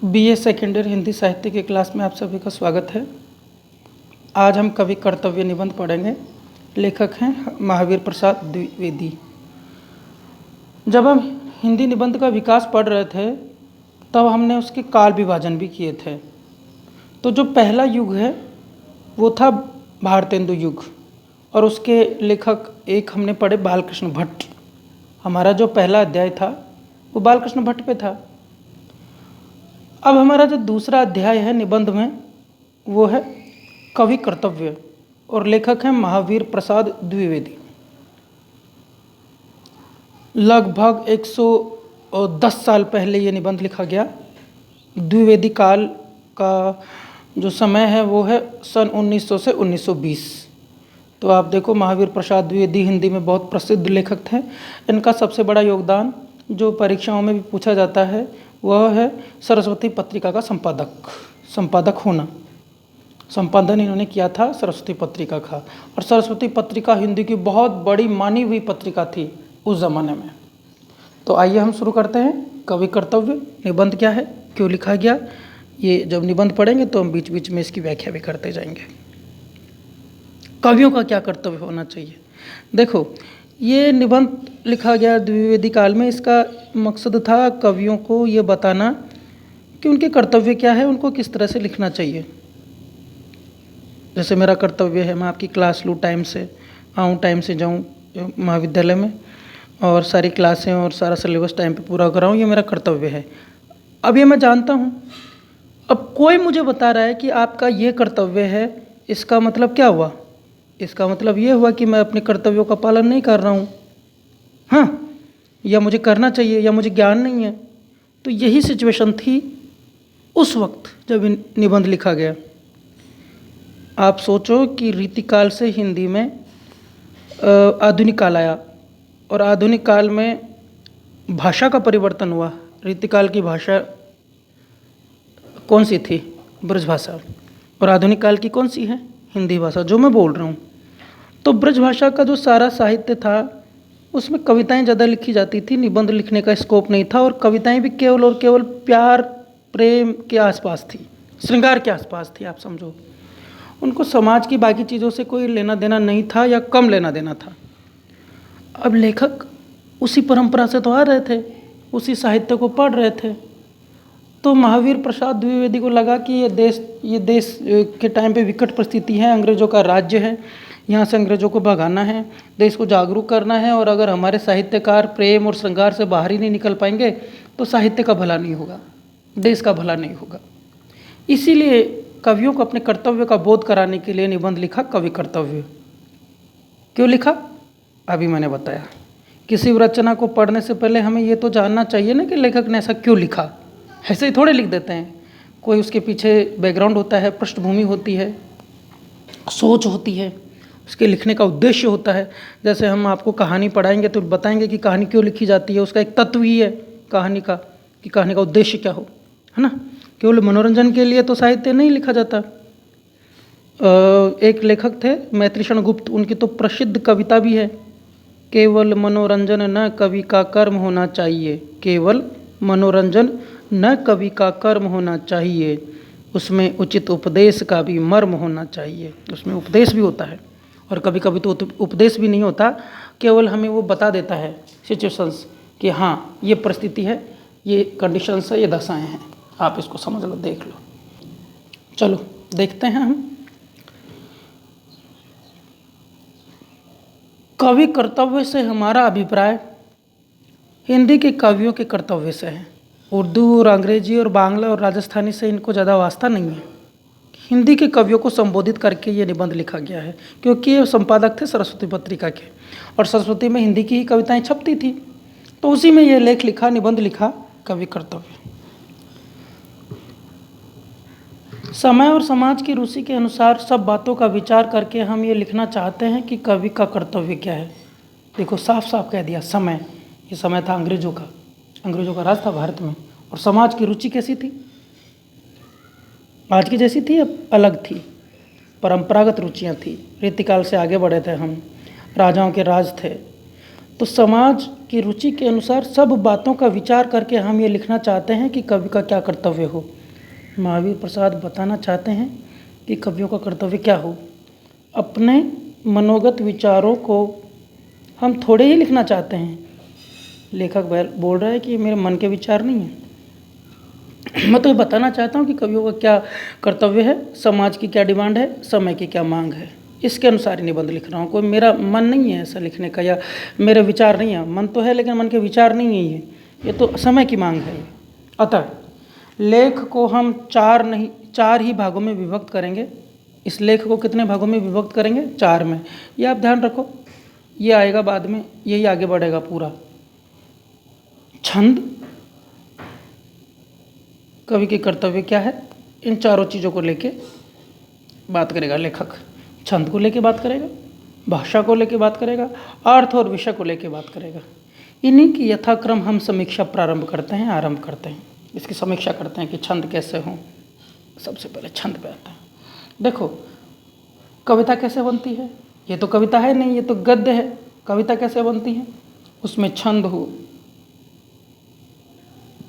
BA second year Hindi साहित्य की class में आप सभी का स्वागत है। आज हम कवि कर्तव्य निबंध पढ़ेंगे। लेखक हैं महावीर प्रसाद द्विवेदी। जब हम हिंदी निबंध का विकास पढ़ रहे थे तब हमने उसके काल विभाजन भी किए थे। तो जो पहला युग है वो था भारतेंदु युग और उसके लेखक एक हमने पढ़े बालकृष्ण भट्ट। हमारा जो पहला अध्याय था वो बालकृष्ण भट्ट पे था। अब हमारा जो दूसरा अध्याय है निबंध में वो है कवि कर्तव्य और लेखक हैं महावीर प्रसाद द्विवेदी। लगभग 110 साल पहले ये निबंध लिखा गया। द्विवेदी काल का जो समय है वो है सन 1900 से 1920। तो आप देखो महावीर प्रसाद द्विवेदी हिंदी में बहुत प्रसिद्ध लेखक थे। इनका सबसे बड़ा योगदान जो परीक्षाओं में भी पूछा जाता है वह है सरस्वती पत्रिका का संपादक होना। संपादन इन्होंने किया था सरस्वती पत्रिका का और सरस्वती पत्रिका हिंदी की बहुत बड़ी मानी हुई पत्रिका थी उस ज़माने में। तो आइए हम शुरू करते हैं। कवि कर्तव्य निबंध क्या है, क्यों लिखा गया, ये जब निबंध पढ़ेंगे तो हम बीच बीच में इसकी व्याख्या भी करते जाएंगे। कवियों का क्या कर्तव्य होना चाहिए। देखो ये निबंध लिखा गया द्विवेदी काल में। इसका मकसद था कवियों को ये बताना कि उनके कर्तव्य क्या है, उनको किस तरह से लिखना चाहिए। जैसे मेरा कर्तव्य है मैं आपकी क्लास लूँ, टाइम से आऊँ, टाइम से जाऊँ महाविद्यालय में और सारी क्लासें और सारा सिलेबस टाइम पे पूरा कराऊँ, ये मेरा कर्तव्य है। अब ये मैं जानता हूँ। अब कोई मुझे बता रहा है कि आपका ये कर्तव्य है, इसका मतलब क्या हुआ? इसका मतलब ये हुआ कि मैं अपने कर्तव्यों का पालन नहीं कर रहा हूँ, हाँ, या मुझे करना चाहिए या मुझे ज्ञान नहीं है। तो यही सिचुएशन थी उस वक्त जब निबंध लिखा गया। आप सोचो कि रीतिकाल से हिंदी में आधुनिक काल आया और आधुनिक काल में भाषा का परिवर्तन हुआ। रीतिकाल की भाषा कौन सी थी? ब्रज भाषा। और आधुनिक काल की कौन सी है? हिंदी भाषा, जो मैं बोल रहा हूँ। तो ब्रज भाषा का जो सारा साहित्य था उसमें कविताएं ज़्यादा लिखी जाती थी, निबंध लिखने का स्कोप नहीं था। और कविताएं भी केवल और केवल प्यार प्रेम के आसपास थी, श्रृंगार के आसपास थी। आप समझो, उनको समाज की बाकी चीज़ों से कोई लेना देना नहीं था या कम लेना देना था। अब लेखक उसी परंपरा से तो आ रहे थे, उसी साहित्य को पढ़ रहे थे। तो महावीर प्रसाद द्विवेदी को लगा कि ये देश के टाइम पे विकट परिस्थिति है, अंग्रेज़ों का राज्य है, यहाँ से अंग्रेज़ों को भगाना है, देश को जागरूक करना है। और अगर हमारे साहित्यकार प्रेम और श्रृंगार से बाहर ही नहीं निकल पाएंगे तो साहित्य का भला नहीं होगा, देश का भला नहीं होगा। इसीलिए कवियों को अपने कर्तव्य का बोध कराने के लिए निबंध लिखा कवि कर्तव्य। क्यों लिखा? अभी मैंने बताया। किसी रचना को पढ़ने से पहले हमें ये तो जानना चाहिए ना कि लेखक ने ऐसा क्यों लिखा। ऐसे ही थोड़े लिख देते हैं, कोई उसके पीछे बैकग्राउंड होता है, पृष्ठभूमि होती है, सोच होती है, उसके लिखने का उद्देश्य होता है। जैसे हम आपको कहानी पढ़ाएंगे तो बताएंगे कि कहानी क्यों लिखी जाती है, उसका एक तत्व ही है कहानी का, कि कहानी का उद्देश्य क्या हो, है ना। केवल मनोरंजन के लिए तो साहित्य नहीं लिखा जाता। एक लेखक थे मैत्रीक्षण गुप्त, उनकी तो प्रसिद्ध कविता भी है, केवल मनोरंजन न कवि का कर्म होना चाहिए, केवल मनोरंजन न कवि का कर्म होना चाहिए, उसमें उचित उपदेश का भी मर्म होना चाहिए। उसमें उपदेश भी होता है और कभी कभी तो उपदेश भी नहीं होता, केवल हमें वो बता देता है सिचुएशंस कि हाँ ये परिस्थिति है, ये कंडीशंस है, ये दशाएं हैं, आप इसको समझ लो, देख लो। चलो देखते हैं हम। कवि कर्तव्य से हमारा अभिप्राय हिंदी के कवियों के कर्तव्य से है। उर्दू और अंग्रेजी और बांग्ला और राजस्थानी से इनको ज़्यादा वास्ता नहीं है। हिंदी के कवियों को संबोधित करके ये निबंध लिखा गया है, क्योंकि ये संपादक थे सरस्वती पत्रिका के और सरस्वती में हिंदी की ही कविताएं छपती थी। तो उसी में ये लेख लिखा, निबंध लिखा कवि कर्तव्य। समय और समाज की रुचि के अनुसार सब बातों का विचार करके हम ये लिखना चाहते हैं कि कवि का कर्तव्य क्या है। देखो साफ साफ कह दिया, समय। ये समय था अंग्रेज़ों का राज था भारत में। और समाज की रुचि कैसी थी? आज की जैसी थी या अलग थी? परंपरागत रुचियाँ थी। रीतिकाल से आगे बढ़े थे हम, राजाओं के राज थे। तो समाज की रुचि के अनुसार सब बातों का विचार करके हम ये लिखना चाहते हैं कि कवि का क्या कर्तव्य हो। महावीर प्रसाद बताना चाहते हैं कि कवियों का कर्तव्य क्या हो। अपने मनोगत विचारों को हम थोड़े ही लिखना चाहते हैं। लेखक बोल रहा है कि मेरे मन के विचार नहीं है। मैं तो बताना चाहता हूँ कि कवियों का क्या कर्तव्य है, समाज की क्या डिमांड है, समय की क्या मांग है, इसके अनुसार ही निबंध लिख रहा हूँ। कोई मेरा मन नहीं है ऐसा लिखने का, या मेरे विचार नहीं है। मन तो है लेकिन मन के विचार नहीं है, ये तो समय की मांग है। अतः लेख को हम चार ही भागों में विभक्त करेंगे। इस लेख को कितने भागों में विभक्त करेंगे? 4 में। ये आप ध्यान रखो, ये आएगा बाद में, यही आगे बढ़ेगा पूरा। छंद, कवि के कर्तव्य क्या है, इन चारों चीज़ों को लेके बात करेगा लेखक। छंद को लेके बात करेगा, भाषा को लेके बात करेगा, अर्थ और विषय को लेके बात करेगा। इन्हीं की यथाक्रम हम समीक्षा आरंभ करते हैं। इसकी समीक्षा करते हैं कि छंद कैसे हों। सबसे पहले छंद पे आता है। देखो कविता कैसे बनती है, ये तो कविता है नहीं, ये तो गद्य है। कविता कैसे बनती है, उसमें छंद हो,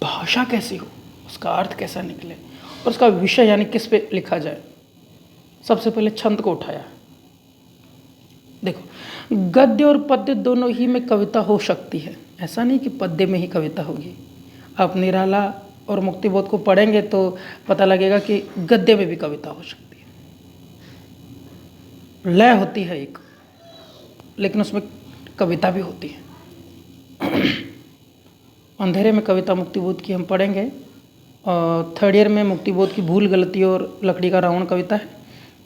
भाषा कैसी हो, उसका अर्थ कैसा निकले, और उसका विषय यानी किस पे लिखा जाए। सबसे पहले छंद को उठाया। देखो गद्य और पद्य दोनों ही में कविता हो सकती है, ऐसा नहीं कि पद्य में ही कविता होगी। आप निराला और मुक्तिबोध को पढ़ेंगे तो पता लगेगा कि गद्य में भी कविता हो सकती है। लय होती है एक, लेकिन उसमें कविता भी होती है। अंधेरे में कविता मुक्तिबोध की हम पढ़ेंगे, और 3rd ईयर में मुक्तिबोध की भूल गलती और लकड़ी का रावण कविता है,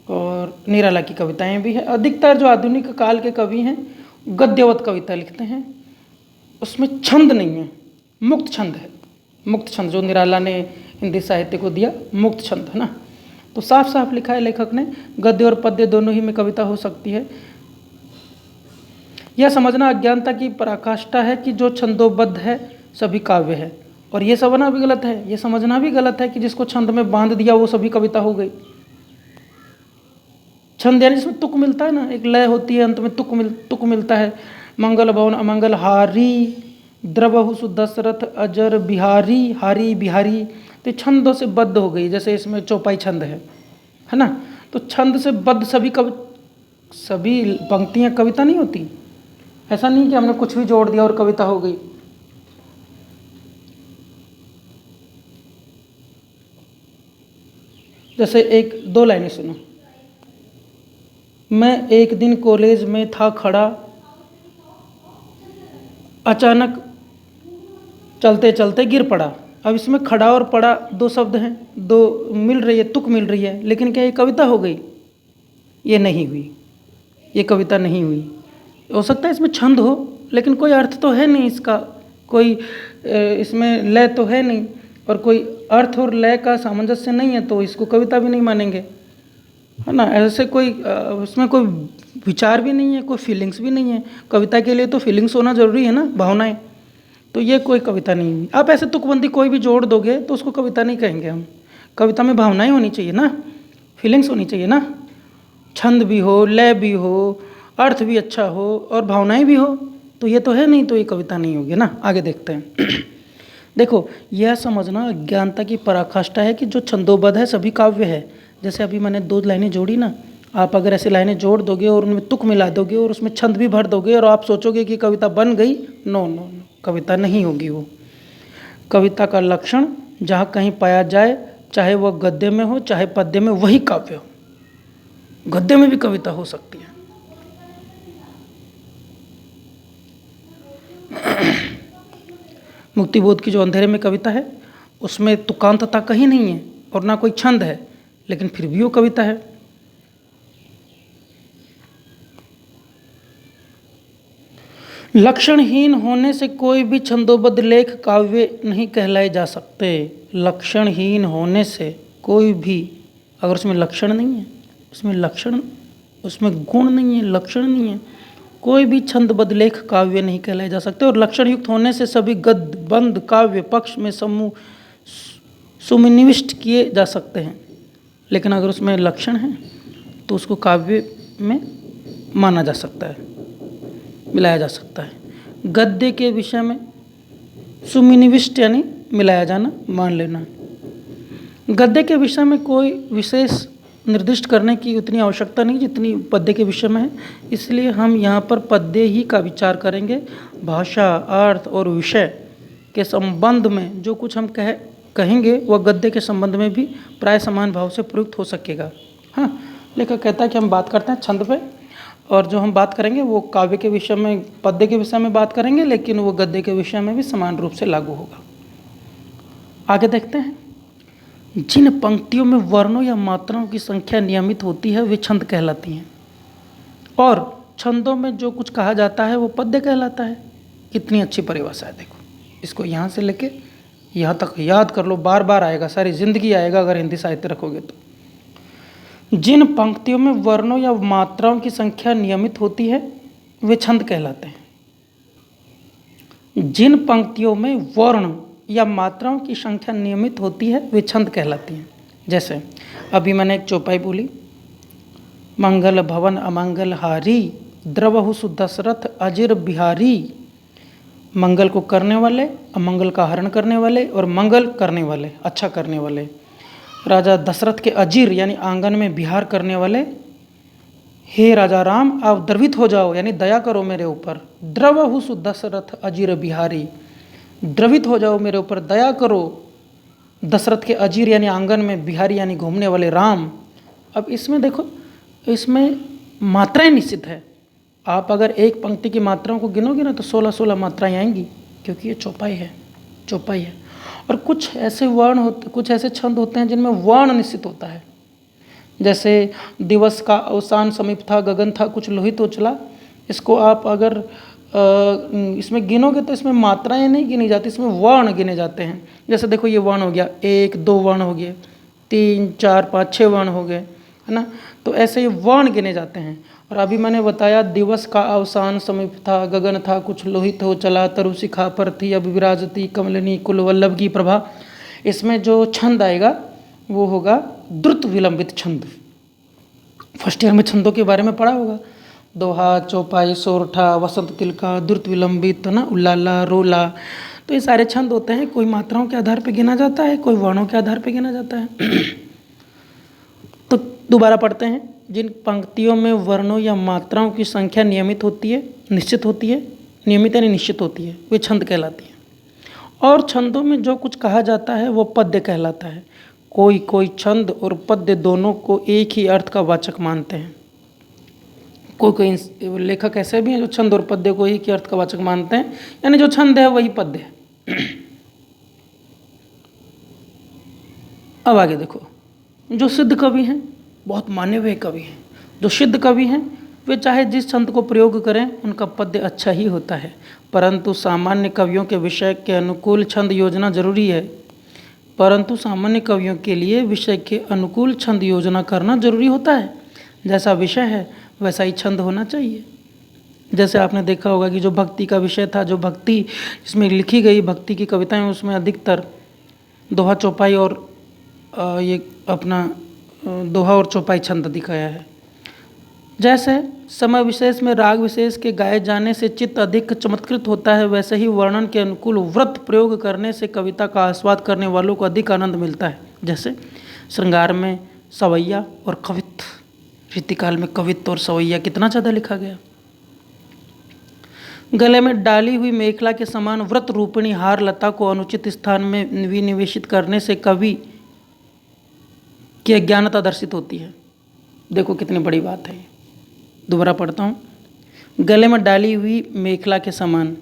और निराला की कविताएं भी है। अधिकतर जो आधुनिक काल के कवि हैं गद्यवत कविता लिखते हैं, उसमें छंद नहीं है, मुक्त छंद है। मुक्त छंद जो निराला ने हिंदी साहित्य को दिया, मुक्त छंद है ना। तो साफ साफ लिखा है लेखक ने, गद्य और पद्य दोनों ही में कविता हो सकती है। यह समझना अज्ञानता की पराकाष्ठा है कि जो छंदोबद्ध है सभी काव्य है, और ये समझना भी गलत है। ये समझना भी गलत है कि जिसको छंद में बांध दिया वो सभी कविता हो गई। छंद यानी जिसमें तुक मिलता है ना, एक लय होती है, अंत में तुक मिलता है। मंगल भवन अमंगल हारी, द्रवहु सुदशरथ अजर बिहारी, हारी बिहारी। तो छंदों से बद्ध हो गई, जैसे इसमें चौपाई छंद है ना। तो छंद से बद्ध सभी पंक्तियां कविता नहीं होती। ऐसा नहीं कि हमने कुछ भी जोड़ दिया और कविता हो गई। जैसे 1-2 लाइनें सुनो। मैं एक दिन कॉलेज में था खड़ा, अचानक चलते चलते गिर पड़ा। अब इसमें खड़ा और पड़ा 2 शब्द हैं, 2 मिल रही है, तुक मिल रही है, लेकिन क्या ये कविता हो गई? ये नहीं हुई, ये कविता नहीं हुई। हो सकता है इसमें छंद हो, लेकिन कोई अर्थ तो है नहीं इसका, कोई इसमें लय तो है नहीं, और कोई अर्थ और लय का सामंजस्य नहीं है, तो इसको कविता भी नहीं मानेंगे, है ना। ऐसे कोई उसमें कोई विचार भी नहीं है, कोई फीलिंग्स भी नहीं है। कविता के लिए तो फीलिंग्स होना जरूरी है ना, भावनाएं। तो ये कोई कविता नहीं हुई। आप ऐसे तुकबंदी कोई भी जोड़ दोगे तो उसको कविता नहीं कहेंगे हम। कविता में भावनाएं होनी चाहिए ना, फीलिंग्स होनी चाहिए ना। छंद भी हो, लय भी हो, अर्थ भी अच्छा हो और भावनाएं भी हो, तो ये तो है नहीं, तो ये कविता नहीं होगी ना। आगे देखते हैं। देखो यह समझना अज्ञानता की पराकाष्ठा है कि जो छंदोबद्ध है सभी काव्य है। जैसे अभी मैंने 2 लाइनें जोड़ी ना, आप अगर ऐसी लाइनें जोड़ दोगे और उनमें तुक मिला दोगे और उसमें छंद भी भर दोगे और आप सोचोगे कि कविता बन गई, नो नो नो, कविता नहीं होगी वो। कविता का लक्षण जहाँ कहीं पाया जाए, चाहे वह गद्य में हो चाहे पद्य में, वही काव्य हो। गद्य में भी कविता हो सकती है। मुक्तिबोध की जो अंधेरे में कविता है उसमें तुकांतता कहीं नहीं है और ना कोई छंद है, लेकिन फिर भी वो कविता है। लक्षणहीन होने से कोई भी छंदोबद्ध लेख काव्य नहीं कहलाए जा सकते। लक्षणहीन होने से कोई भी, अगर उसमें लक्षण नहीं है, उसमें गुण नहीं है, लक्षण नहीं है, कोई भी छंदबद्ध लेख काव्य नहीं कहलाए जा सकते। और लक्षण युक्त होने से सभी गद्य बंद काव्य पक्ष में सुनिविष्ट किए जा सकते हैं, लेकिन अगर उसमें लक्षण है तो उसको काव्य में माना जा सकता है, मिलाया जा सकता है। गद्य के विषय में सुमिनिविष्ट यानी मिलाया जाना, मान लेना। गद्य के विषय में कोई विशेष निर्दिष्ट करने की उतनी आवश्यकता नहीं जितनी पद्य के विषय में है, इसलिए हम यहाँ पर पद्य ही का विचार करेंगे। भाषा, अर्थ और विषय के संबंध में जो कुछ हम कहेंगे वह गद्य के संबंध में भी प्राय समान भाव से प्रयुक्त हो सकेगा। हाँ, लेखक कहता है कि हम बात करते हैं छंद पे, और जो हम बात करेंगे वो काव्य के विषय में, पद्य के विषय में बात करेंगे, लेकिन वो गद्य के विषय में भी समान रूप से लागू होगा। आगे देखते हैं। जिन पंक्तियों में वर्णों या मात्राओं की संख्या नियमित होती है वे छंद कहलाती हैं, और छंदों में जो कुछ कहा जाता है वो पद्य कहलाता है। कितनी अच्छी परिभाषा है, देखो। इसको यहाँ से लेके यहाँ तक याद कर लो, बार बार आएगा, सारी जिंदगी आएगा अगर हिंदी साहित्य रखोगे तो। जिन पंक्तियों में वर्णों या मात्राओं की संख्या नियमित होती है वे छंद कहलाते हैं। जिन पंक्तियों में वर्ण या मात्राओं की संख्या नियमित होती है वे छंद कहलाती हैं। जैसे अभी मैंने एक चौपाई बोली, मंगल भवन अमंगल हारी, द्रवहु सुदशरथ अजिर बिहारी। मंगल को करने वाले, अमंगल का हरण करने वाले और मंगल करने वाले, अच्छा करने वाले राजा दशरथ के अजीर यानी आंगन में विहार करने वाले। हे राजा राम, आप द्रवित हो जाओ यानी दया करो मेरे ऊपर। द्रवहु सुदशरथ अजीर बिहारी, द्रवित हो जाओ मेरे ऊपर, दया करो। दशरथ के अजीर यानी आंगन में, बिहारी यानी घूमने वाले राम। अब इसमें देखो, इसमें मात्राएं निश्चित है। आप अगर एक पंक्ति की मात्राओं को गिनोगे ना तो 16-16 मात्राएं आएंगी, क्योंकि ये चौपाई है। और कुछ ऐसे वर्ण होते, कुछ ऐसे छंद होते हैं जिनमें वर्ण निश्चित होता है। जैसे दिवस का अवसान समीप था, गगन था कुछ लोहित उछला। इसको आप अगर इसमें गिनोगे तो इसमें मात्राएं नहीं गिनी जाती, इसमें वर्ण गिने जाते हैं। जैसे देखो, ये वर्ण हो गया, 1-2 वर्ण हो गए, 3-4-5-6 वर्ण हो गए, है ना। तो ऐसे ये वर्ण गिने जाते हैं। और अभी मैंने बताया, दिवस का अवसान समीप था, गगन था कुछ लोहित हो चला, तरु शिखा पर थी अब विराजती कमलिनी कुल वल्लभ की प्रभा। इसमें जो छंद आएगा वो होगा द्रुत विलंबित छंद। फर्स्ट ईयर में छंदों के बारे में पढ़ा होगा, दोहा, चौपाई, सोरठा, वसंत तिलका, द्रुत विलंबित, ना, उल्लाला, रोला। तो ये सारे छंद होते हैं, कोई मात्राओं के आधार पर गिना जाता है, कोई वर्णों के आधार पर गिना जाता है। तो दोबारा पढ़ते हैं। जिन पंक्तियों में वर्णों या मात्राओं की संख्या नियमित होती है, निश्चित होती है, नियमित यानी निश्चित होती है, वे छंद कहलाती हैं। और छंदों में जो कुछ कहा जाता है वो पद्य कहलाता है। कोई छंद और पद्य दोनों को एक ही अर्थ का वाचक मानते हैं। कोई लेखक ऐसे भी हैं जो छंद और पद्य को एक ही अर्थ का वाचक मानते हैं, यानी जो छंद है वही पद्य है। अब आगे देखो, जो सिद्ध कवि हैं, बहुत माने हुए कवि हैं, जो सिद्ध कवि हैं वे चाहे जिस छंद को प्रयोग करें उनका पद्य अच्छा ही होता है, परंतु सामान्य कवियों के विषय के अनुकूल छंद योजना जरूरी है। परंतु सामान्य कवियों के लिए विषय के अनुकूल छंद योजना करना जरूरी होता है। जैसा विषय है वैसा ही छंद होना चाहिए। जैसे आपने देखा होगा कि जो भक्ति का विषय था, जो भक्ति जिसमें लिखी गई भक्ति की कविताएं, उसमें अधिकतर दोहा, चौपाई और ये अपना दोहा और चौपाई छंद दिखाया है। जैसे समय विशेष में राग विशेष के गाए जाने से चित्त अधिक चमत्कृत होता है, वैसे ही वर्णन के अनुकूल व्रत प्रयोग करने से कविता का आस्वाद करने वालों को अधिक आनंद मिलता है। जैसे श्रृंगार में सवैया और कवित्व, रीतिकाल में कवित्व और सवैया कितना ज़्यादा लिखा गया। गले में डाली हुई मेखला के समान व्रत रूपिणी हार लता को अनुचित स्थान में विनिवेशित करने से कवि की अज्ञानता दर्शित होती है। देखो कितनी बड़ी बात है ये। दोबारा पढ़ता हूँ। गले में डाली हुई मेखला के समान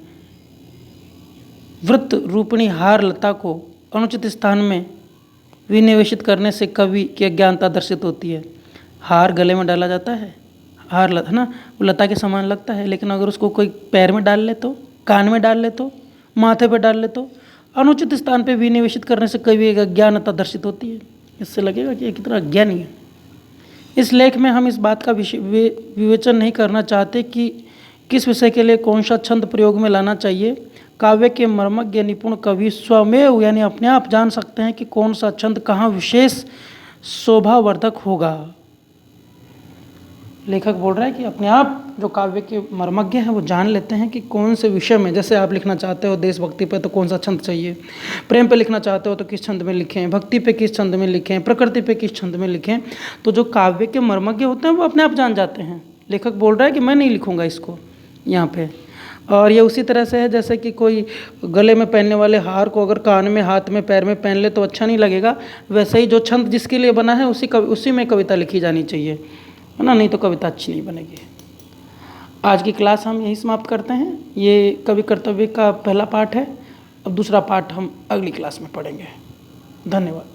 व्रत रूपिणी हार लता को अनुचित स्थान में विनिवेशित करने से कवि की अज्ञानता दर्शित होती है। हार गले में डाला जाता है, हार है ना, वो लता के समान लगता है, लेकिन अगर उसको कोई पैर में डाल ले तो, कान में डाल ले तो, माथे पे डाल ले तो, अनुचित स्थान पे विनिवेशित करने से कवि की अज्ञानता दर्शित होती है। इससे लगेगा कि ये कितना अज्ञानी है। इस लेख में हम इस बात का विवेचन नहीं करना चाहते कि किस विषय के लिए कौन सा छंद प्रयोग में लाना चाहिए। काव्य के मर्मज्ञ निपुण कवि स्वमेव यानी अपने आप जान सकते हैं कि कौन सा छंद कहाँ विशेष शोभावर्धक होगा। लेखक बोल रहा है कि अपने आप जो काव्य के मर्मज्ञ हैं वो जान लेते हैं कि कौन से विषय में, जैसे आप लिखना चाहते हो देशभक्ति पे तो कौन सा छंद चाहिए, प्रेम पे लिखना चाहते हो तो किस छंद में लिखें, भक्ति पे किस छंद में लिखें, प्रकृति पे किस छंद में लिखें। तो जो काव्य के मर्मज्ञ होते हैं वो अपने आप जान जाते हैं। लेखक बोल रहा है कि मैं नहीं लिखूँगा इसको यहाँ पे। और ये उसी तरह से है जैसे कि कोई गले में पहनने वाले हार को अगर कान में, हाथ में, पैर में पहन ले तो अच्छा नहीं लगेगा। वैसे ही जो छंद जिसके लिए बना है उसी में कविता लिखी जानी चाहिए, है ना, नहीं तो कविता अच्छी नहीं बनेगी। आज की क्लास हम यही समाप्त करते हैं। ये कवि कर्तव्य का पहला पाठ है। अब दूसरा पाठ हम अगली क्लास में पढ़ेंगे। धन्यवाद।